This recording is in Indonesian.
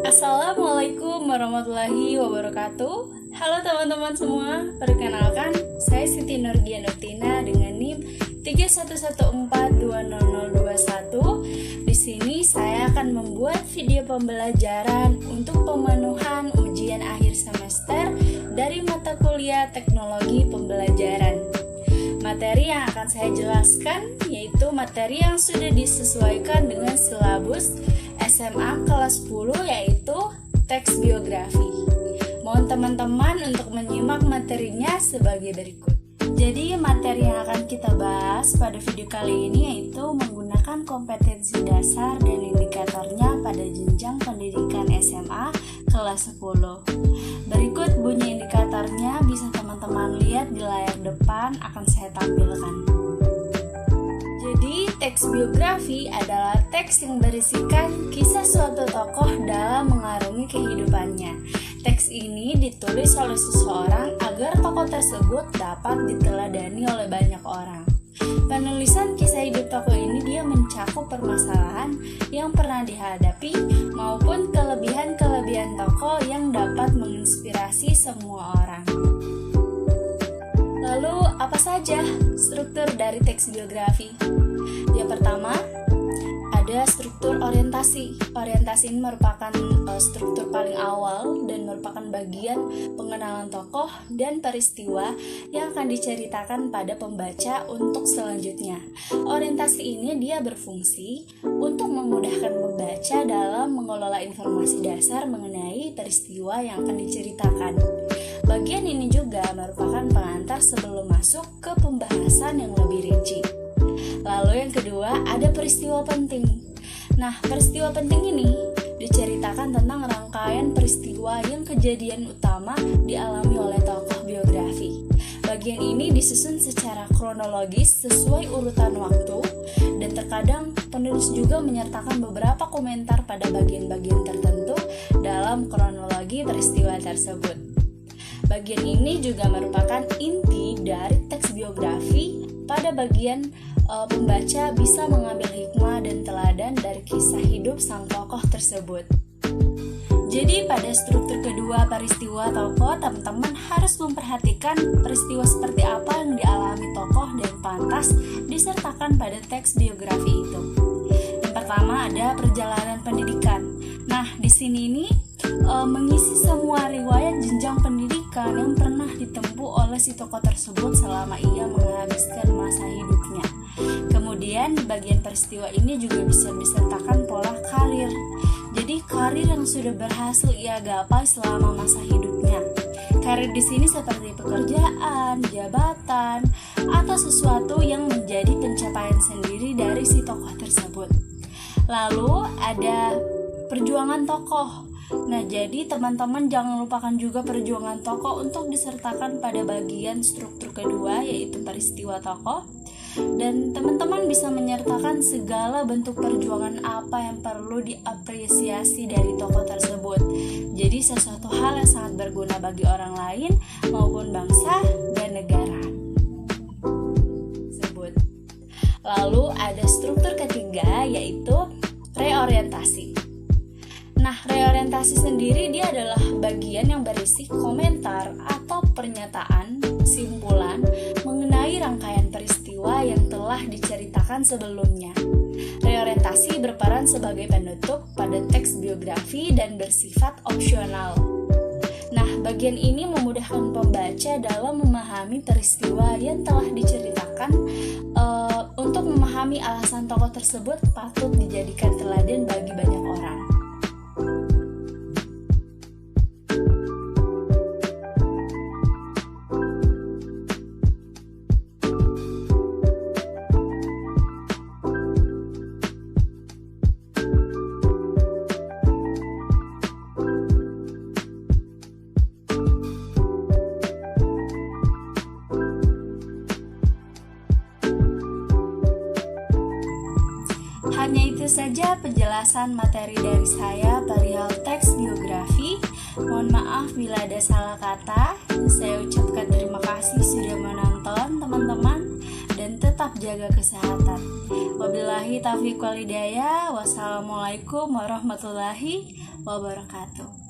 Assalamualaikum warahmatullahi wabarakatuh. Halo teman-teman semua, perkenalkan saya Siti Nurdia Nutina dengan NIM 311420021. Di sini saya akan membuat video pembelajaran untuk pemenuhan ujian akhir semester dari mata kuliah Teknologi Pembelajaran. Materi yang akan saya jelaskan yaitu materi yang sudah disesuaikan dengan silabus SMA kelas 10 yaitu teks biografi. Mohon teman-teman untuk menyimak materinya sebagai berikut. Jadi materi yang akan kita bahas pada video kali ini yaitu menggunakan kompetensi dasar dan indikatornya pada jenjang pendidikan SMA kelas 10. Berikut bunyi indikatornya bisa teman-teman lihat di layar depan akan saya tampilkan. Jadi, teks biografi adalah teks yang berisikan kisah suatu tokoh dalam mengarungi kehidupannya. Teks ini ditulis oleh seseorang agar tokoh tersebut dapat diteladani oleh banyak orang. Penulisan kisah hidup tokoh ini dia mencakup permasalahan yang pernah dihadapi maupun kelebihan-kelebihan tokoh yang dapat menginspirasi semua orang. Lalu, apa saja struktur dari teks biografi? Yang pertama, ada struktur orientasi. Orientasi ini merupakan struktur paling awal dan merupakan bagian pengenalan tokoh dan peristiwa yang akan diceritakan pada pembaca untuk selanjutnya. Orientasi ini dia berfungsi untuk memudahkan pembaca dalam mengelola informasi dasar mengenai peristiwa yang akan diceritakan. Bagian ini juga merupakan pengantar sebelum masuk ke pembahasan yang lebih rinci. Lalu yang kedua, ada peristiwa penting. Nah, peristiwa penting ini diceritakan tentang rangkaian peristiwa yang kejadian utama dialami oleh tokoh biografi. Bagian ini disusun secara kronologis sesuai urutan waktu dan terkadang penulis juga menyertakan beberapa komentar pada bagian-bagian tertentu dalam kronologi peristiwa tersebut. Bagian ini juga merupakan inti dari teks biografi. Pada bagian pembaca bisa mengambil hikmah dan teladan dari kisah hidup sang tokoh tersebut. Jadi pada struktur kedua peristiwa tokoh, teman-teman harus memperhatikan peristiwa seperti apa yang dialami tokoh dan pantas disertakan pada teks biografi itu. Yang pertama ada perjalanan pendidikan. Nah, di sini ini mengisi semua riwayat jenjang pendidikan yang pernah ditempuh oleh si tokoh tersebut selama ia menghabiskan masa hidupnya. Kemudian di bagian peristiwa ini juga bisa disertakan pola karir. Jadi karir yang sudah berhasil ia gapai selama masa hidupnya. Karir di sini seperti pekerjaan, jabatan, atau sesuatu yang menjadi pencapaian sendiri dari si tokoh tersebut. Lalu ada perjuangan tokoh. Nah, jadi teman-teman jangan lupakan juga perjuangan tokoh untuk disertakan pada bagian struktur kedua yaitu peristiwa tokoh. Dan teman-teman bisa menyertakan segala bentuk perjuangan apa yang perlu diapresiasi dari tokoh tersebut. Jadi sesuatu hal yang sangat berguna bagi orang lain maupun bangsa dan negara tersebut. Lalu ada struktur ketiga yaitu reorientasi. Nah, reorientasi sendiri dia adalah bagian yang berisi komentar atau pernyataan, simpulan mengenai rangkaian peristiwa yang telah diceritakan sebelumnya. Reorientasi berperan sebagai penutup pada teks biografi dan bersifat opsional. Nah, bagian ini memudahkan pembaca dalam memahami peristiwa yang telah diceritakan. Untuk memahami alasan tokoh tersebut patut dijadikan teladan bagi banyak orang. Hanya itu saja penjelasan materi dari saya perihal teks biografi. Mohon maaf bila ada salah kata. Saya ucapkan terima kasih sudah menonton teman-teman dan tetap jaga kesehatan. Wabillahi taufiq wal hidayah. Wassalamualaikum warahmatullahi wabarakatuh.